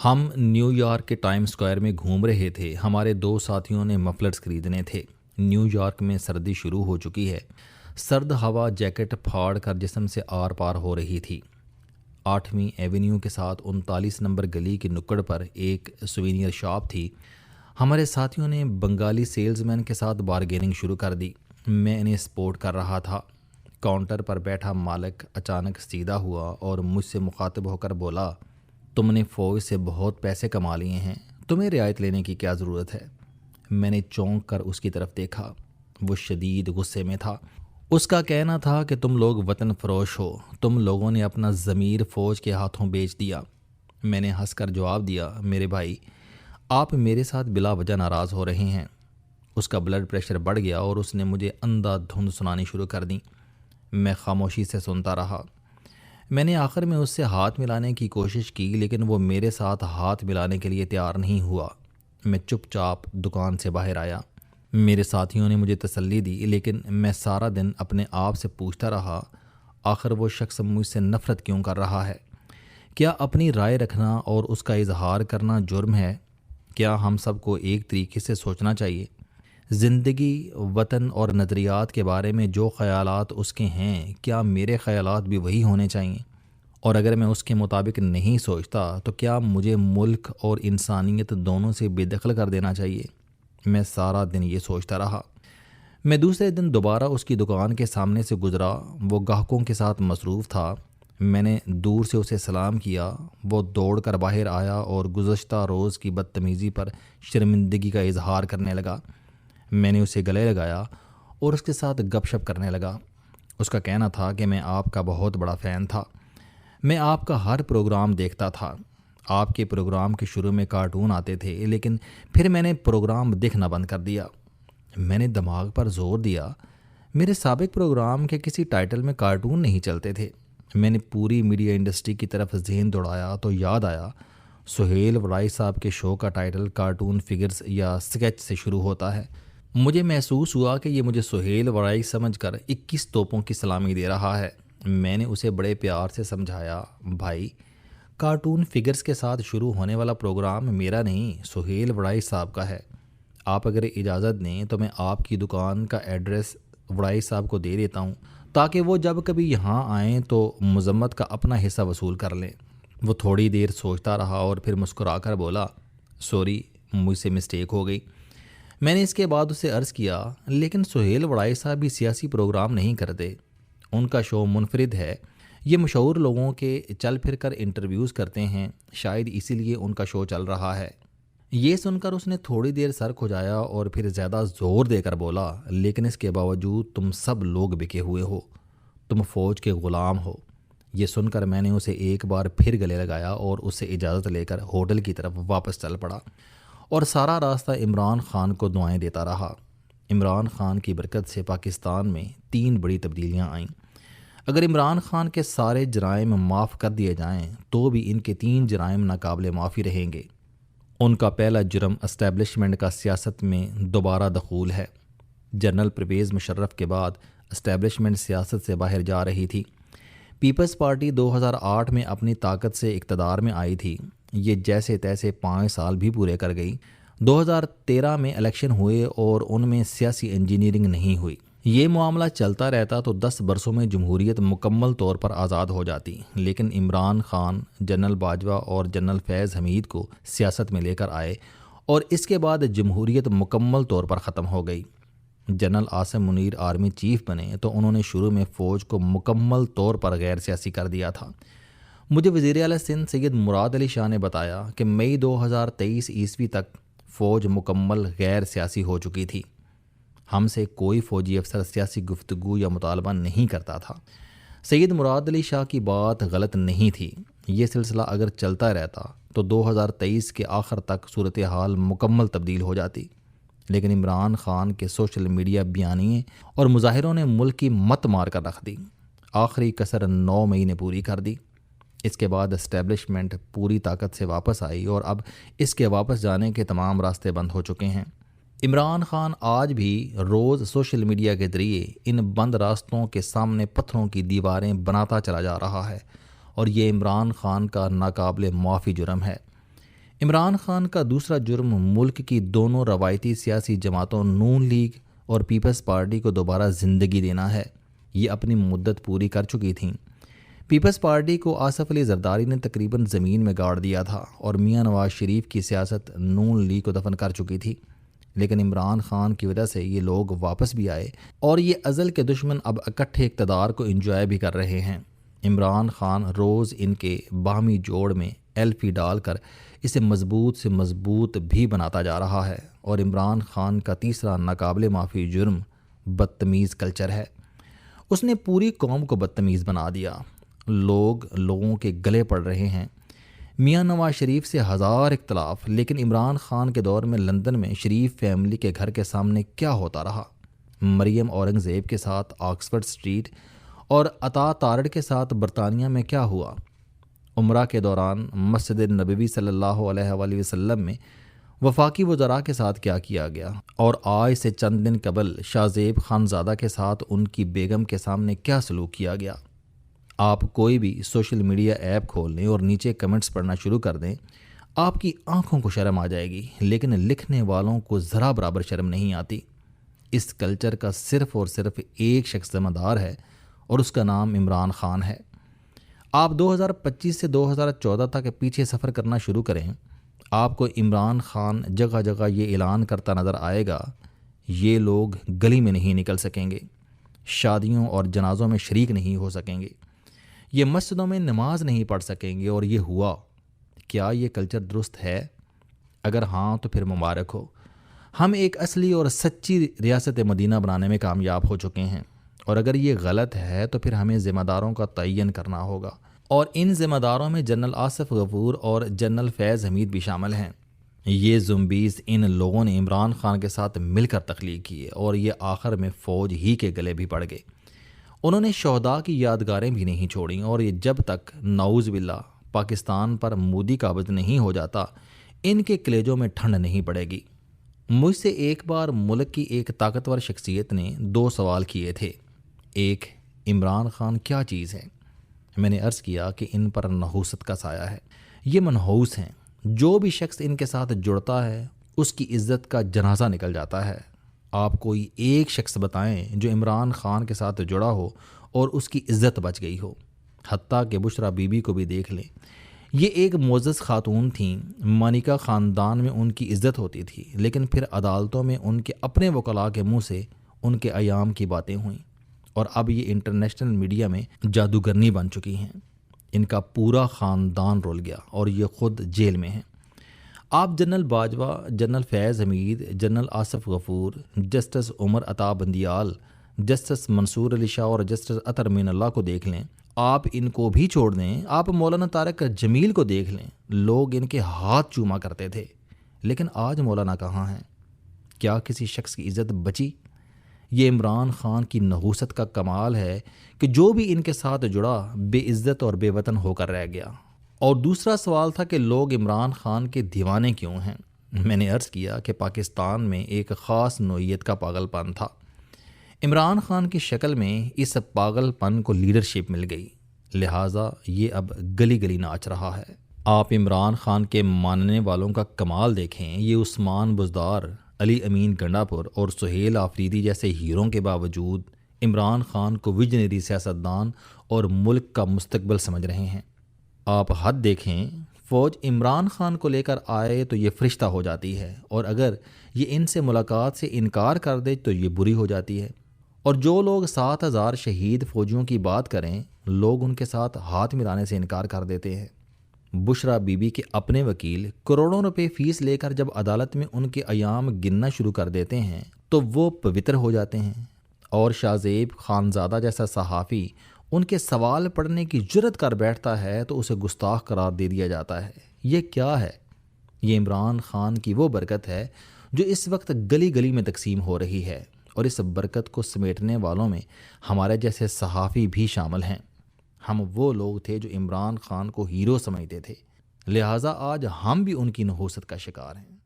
ہم new York کے time square میں گھوم رہے تھے۔ ہمارے دو ساتھیوں نے مفلرز خریدنے تھے۔ نیو یارک میں سردی شروع ہو چکی ہے۔ سرد ہوا جیکٹ پھاڑ کر جسم سے آر پار ہو رہی تھی۔ 8ویں ایونیو کے ساتھ 39 نمبر گلی کی نکڑ پر ایک سوینئر شاپ تھی۔ ہمارے ساتھیوں نے بنگالی سیلز مین کے ساتھ بارگیننگ شروع کر دی۔ میں انہیں سپورٹ کر رہا تھا۔ کاؤنٹر پر بیٹھا مالک اچانک سیدھا ہوا اور مجھ سے مخاطب ہو کر بولا، تم نے فوج سے بہت پیسے کما لیے ہیں، تمہیں رعایت لینے کی کیا ضرورت ہے؟ میں نے چونک کر اس کی طرف دیکھا۔ وہ شدید غصے میں تھا۔ اس کا کہنا تھا کہ تم لوگ وطن فروش ہو، تم لوگوں نے اپنا ضمیر فوج کے ہاتھوں بیچ دیا۔ میں نے ہنس کر جواب دیا، میرے بھائی، آپ میرے ساتھ بلا وجہ ناراض ہو رہے ہیں۔ اس کا بلڈ پریشر بڑھ گیا اور اس نے مجھے اندھا دھند سنانی شروع کر دی۔ میں خاموشی سے سنتا رہا۔ میں نے آخر میں اس سے ہاتھ ملانے کی کوشش کی، لیکن وہ میرے ساتھ ہاتھ ملانے کے لیے تیار نہیں ہوا۔ میں چپ چاپ دکان سے باہر آیا۔ میرے ساتھیوں نے مجھے تسلی دی، لیکن میں سارا دن اپنے آپ سے پوچھتا رہا، آخر وہ شخص مجھ سے نفرت کیوں کر رہا ہے؟ کیا اپنی رائے رکھنا اور اس کا اظہار کرنا جرم ہے؟ کیا ہم سب کو ایک طریقے سے سوچنا چاہیے؟ زندگی، وطن اور نظریات کے بارے میں جو خیالات اس کے ہیں، کیا میرے خیالات بھی وہی ہونے چاہیے؟ اور اگر میں اس کے مطابق نہیں سوچتا تو کیا مجھے ملک اور انسانیت دونوں سے بے دخل کر دینا چاہیے؟ میں سارا دن یہ سوچتا رہا۔ میں دوسرے دن دوبارہ اس کی دکان کے سامنے سے گزرا۔ وہ گاہکوں کے ساتھ مصروف تھا۔ میں نے دور سے اسے سلام کیا۔ وہ دوڑ کر باہر آیا اور گزشتہ روز کی بدتمیزی پر شرمندگی کا اظہار کرنے لگا۔ میں نے اسے گلے لگایا اور اس کے ساتھ گپ شپ کرنے لگا۔ اس کا کہنا تھا کہ میں آپ کا بہت بڑا فین تھا۔ میں آپ کا ہر پروگرام دیکھتا تھا۔ آپ کے پروگرام کے شروع میں کارٹون آتے تھے، لیکن پھر میں نے پروگرام دیکھنا بند کر دیا۔ میں نے دماغ پر زور دیا۔ میرے سابق پروگرام کے کسی ٹائٹل میں کارٹون نہیں چلتے تھے۔ میں نے پوری میڈیا انڈسٹری کی طرف ذہن دوڑایا تو یاد آیا، سہیل ورائی صاحب کے شو کا ٹائٹل کارٹون فگرز یا سکیچ سے شروع ہوتا ہے۔ مجھے محسوس ہوا کہ یہ مجھے سہیل ورائی سمجھ کر 21 توپوں کی سلامی دے رہا ہے۔ میں نے اسے بڑے پیار سے سمجھایا، بھائی، کارٹون فگرز کے ساتھ شروع ہونے والا پروگرام میرا نہیں، سہیل ورائی صاحب کا ہے۔ آپ اگر اجازت دیں تو میں آپ کی دکان کا ایڈریس ورائی صاحب کو دے دیتا ہوں، تاکہ وہ جب کبھی یہاں آئیں تو مذمت کا اپنا حصہ وصول کر لیں۔ وہ تھوڑی دیر سوچتا رہا اور پھر مسکرا کر بولا، سوری، مجھ سے مسٹیک ہو گئی۔ میں نے اس کے بعد اسے عرض کیا، لیکن سہیل ورائی صاحب بھی سیاسی پروگرام نہیں کرتے، ان کا شو منفرد ہے۔ یہ مشہور لوگوں کے چل پھر کر انٹرویوز کرتے ہیں، شاید اسی لیے ان کا شو چل رہا ہے۔ یہ سن کر اس نے تھوڑی دیر سر کھجایا اور پھر زیادہ زور دے کر بولا، لیکن اس کے باوجود تم سب لوگ بکے ہوئے ہو، تم فوج کے غلام ہو۔ یہ سن کر میں نے اسے ایک بار پھر گلے لگایا اور اس سے اجازت لے کر ہوٹل کی طرف واپس چل پڑا اور سارا راستہ عمران خان کو دعائیں دیتا رہا۔ عمران خان کی برکت سے پاکستان میں 3 بڑی تبدیلیاں آئیں۔ اگر عمران خان کے سارے جرائم معاف کر دیے جائیں تو بھی ان کے 3 جرائم ناقابل معافی رہیں گے۔ ان کا پہلا جرم اسٹیبلشمنٹ کا سیاست میں دوبارہ دخول ہے۔ جنرل پرویز مشرف کے بعد اسٹیبلشمنٹ سیاست سے باہر جا رہی تھی۔ پیپلز پارٹی 2008 میں اپنی طاقت سے اقتدار میں آئی تھی۔ یہ جیسے تیسے 5 سال بھی پورے کر گئی۔ 2013 میں الیکشن ہوئے اور ان میں سیاسی انجینئرنگ نہیں ہوئی۔ یہ معاملہ چلتا رہتا تو 10 برسوں میں جمہوریت مکمل طور پر آزاد ہو جاتی، لیکن عمران خان جنرل باجوہ اور جنرل فیض حمید کو سیاست میں لے کر آئے اور اس کے بعد جمہوریت مکمل طور پر ختم ہو گئی۔ General Asim Munir army chief بنے تو انہوں نے شروع میں فوج کو مکمل طور پر غیر سیاسی کر دیا تھا۔ مجھے وزیر اعلیٰ سندھ سید مراد علی شاہ نے بتایا کہ مئی 2023 عیسوی تک فوج مکمل غیر سیاسی ہو چکی تھی۔ ہم سے کوئی فوجی افسر سیاسی گفتگو یا مطالبہ نہیں کرتا تھا۔ سید مراد علی شاہ کی بات غلط نہیں تھی۔ یہ سلسلہ اگر چلتا رہتا تو 2023 کے آخر تک صورتحال مکمل تبدیل ہو جاتی، لیکن عمران خان کے سوشل میڈیا بیانیے اور مظاہروں نے ملک کی مت مار کر رکھ دی۔ آخری کسر 9 مئی نے پوری کر دی۔ اس کے بعد اسٹیبلشمنٹ پوری طاقت سے واپس آئی اور اب اس کے واپس جانے کے تمام راستے بند ہو چکے ہیں۔ عمران خان آج بھی روز سوشل میڈیا کے ذریعے ان بند راستوں کے سامنے پتھروں کی دیواریں بناتا چلا جا رہا ہے اور یہ عمران خان کا ناقابل معافی جرم ہے۔ عمران خان کا دوسرا جرم ملک کی دونوں روایتی سیاسی جماعتوں نون لیگ اور پیپلز پارٹی کو دوبارہ زندگی دینا ہے۔ یہ اپنی مدت پوری کر چکی تھیں۔ پیپلز پارٹی کو آصف علی زرداری نے تقریباً زمین میں گاڑ دیا تھا اور میاں نواز شریف کی سیاست نون لیگ کو دفن کر چکی تھی، لیکن عمران خان کی وجہ سے یہ لوگ واپس بھی آئے اور یہ ازل کے دشمن اب اکٹھے اقتدار کو انجوائے بھی کر رہے ہیں۔ عمران خان روز ان کے باہمی جوڑ میں ایلفی ڈال کر اسے مضبوط سے مضبوط بھی بناتا جا رہا ہے، اور عمران خان کا تیسرا ناقابل معافی جرم بدتمیز کلچر ہے۔ اس نے پوری قوم کو بدتمیز بنا دیا۔ لوگوں کے گلے پڑ رہے ہیں۔ میاں نواز شریف سے ہزار اختلاف، لیکن عمران خان کے دور میں لندن میں شریف فیملی کے گھر کے سامنے کیا ہوتا رہا؟ مریم اورنگزیب کے ساتھ آکسفورڈ اسٹریٹ اور عطا تارڑ کے ساتھ برطانیہ میں کیا ہوا؟ عمرہ کے دوران مسجد نبوی صلی اللہ علیہ وآلہ وسلم میں وفاقی وزراء کے ساتھ کیا کیا گیا؟ اور آج سے چند دن قبل شاہ زیب خانزادہ کے ساتھ ان کی بیگم کے سامنے کیا سلوک کیا گیا؟ آپ کوئی بھی سوشل میڈیا ایپ کھول لیں اور نیچے کمنٹس پڑھنا شروع کر دیں، آپ کی آنکھوں کو شرم آ جائے گی، لیکن لکھنے والوں کو ذرا برابر شرم نہیں آتی۔ اس کلچر کا صرف اور صرف ایک شخص ذمہ دار ہے اور اس کا نام عمران خان ہے۔ آپ 2025 سے 2014 تک پیچھے سفر کرنا شروع کریں، آپ کو عمران خان جگہ جگہ یہ اعلان کرتا نظر آئے گا، یہ لوگ گلی میں نہیں نکل سکیں گے، شادیوں اور جنازوں میں شریک نہیں ہو سکیں گے، یہ مسجدوں میں نماز نہیں پڑھ سکیں گے، اور یہ ہوا۔ کیا یہ کلچر درست ہے؟ اگر ہاں تو پھر مبارک ہو، ہم ایک اصلی اور سچی ریاست مدینہ بنانے میں کامیاب ہو چکے ہیں، اور اگر یہ غلط ہے تو پھر ہمیں ذمہ داروں کا تعین کرنا ہوگا، اور ان ذمہ داروں میں جنرل آصف غفور اور جنرل فیض حمید بھی شامل ہیں۔ یہ زمبیز ان لوگوں نے عمران خان کے ساتھ مل کر تخلیق کیے، اور یہ آخر میں فوج ہی کے گلے بھی پڑ گئے۔ انہوں نے شہداء کی یادگاریں بھی نہیں چھوڑیں، اور یہ جب تک نعوذ باللہ پاکستان پر مودی قابض نہیں ہو جاتا، ان کے کلیجوں میں ٹھنڈ نہیں پڑے گی۔ مجھ سے ایک بار ملک کی ایک طاقتور شخصیت نے 2 سوال کیے تھے۔ ایک، عمران خان کیا چیز ہے؟ میں نے عرض کیا کہ ان پر نحوست کا سایہ ہے، یہ منحوس ہیں، جو بھی شخص ان کے ساتھ جڑتا ہے اس کی عزت کا جنازہ نکل جاتا ہے۔ آپ کوئی ایک شخص بتائیں جو عمران خان کے ساتھ جڑا ہو اور اس کی عزت بچ گئی ہو، حتیٰ کہ بشرا بی بی کو بھی دیکھ لیں۔ یہ ایک معزز خاتون تھیں، مانیکا خاندان میں ان کی عزت ہوتی تھی، لیکن پھر عدالتوں میں ان کے اپنے وکلاء کے منہ سے ان کے ایام کی باتیں ہوئیں، اور اب یہ انٹرنیشنل میڈیا میں جادوگرنی بن چکی ہیں۔ ان کا پورا خاندان رول گیا اور یہ خود جیل میں ہیں۔ آپ جنرل باجوہ، جنرل فیض حمید، جنرل آصف غفور، جسٹس عمر عطا بندیال، جسٹس منصور علی شاہ اور جسٹس اطہر امین اللہ کو دیکھ لیں۔ آپ ان کو بھی چھوڑ دیں، آپ مولانا طارق جمیل کو دیکھ لیں، لوگ ان کے ہاتھ چوما کرتے تھے، لیکن آج مولانا کہاں ہیں؟ کیا کسی شخص کی عزت بچی؟ یہ عمران خان کی نحوست کا کمال ہے کہ جو بھی ان کے ساتھ جڑا بے عزت اور بے وطن ہو کر رہ گیا۔ اور دوسرا سوال تھا کہ لوگ عمران خان کے دیوانے کیوں ہیں؟ میں نے عرض کیا کہ پاکستان میں ایک خاص نوعیت کا پاگل پن تھا۔ عمران خان کی شکل میں اس پاگل پن کو لیڈرشپ مل گئی، لہٰذا یہ اب گلی گلی ناچ رہا ہے۔ آپ عمران خان کے ماننے والوں کا کمال دیکھیں، یہ عثمان بزدار، علی امین گنڈاپور اور سہیل آفریدی جیسے ہیروں کے باوجود عمران خان کو ویژنری سیاستدان اور ملک کا مستقبل سمجھ رہے ہیں۔ آپ حد دیکھیں، فوج عمران خان کو لے کر آئے تو یہ فرشتہ ہو جاتی ہے، اور اگر یہ ان سے ملاقات سے انکار کر دے تو یہ بری ہو جاتی ہے۔ اور جو لوگ 7000 شہید فوجیوں کی بات کریں، لوگ ان کے ساتھ ہاتھ ملانے سے انکار کر دیتے ہیں۔ بشرا بی بی کے اپنے وکیل کروڑوں روپے فیس لے کر جب عدالت میں ان کے ایام گننا شروع کر دیتے ہیں تو وہ پوتر ہو جاتے ہیں، اور شاہ زیب خانزادہ جیسا صحافی ان کے سوال پڑھنے کی جرت کر بیٹھتا ہے تو اسے گستاخ قرار دے دیا جاتا ہے۔ یہ کیا ہے؟ یہ عمران خان کی وہ برکت ہے جو اس وقت گلی گلی میں تقسیم ہو رہی ہے، اور اس برکت کو سمیٹنے والوں میں ہمارے جیسے صحافی بھی شامل ہیں۔ ہم وہ لوگ تھے جو عمران خان کو ہیرو سمجھتے تھے، لہٰذا آج ہم بھی ان کی نحوست کا شکار ہیں۔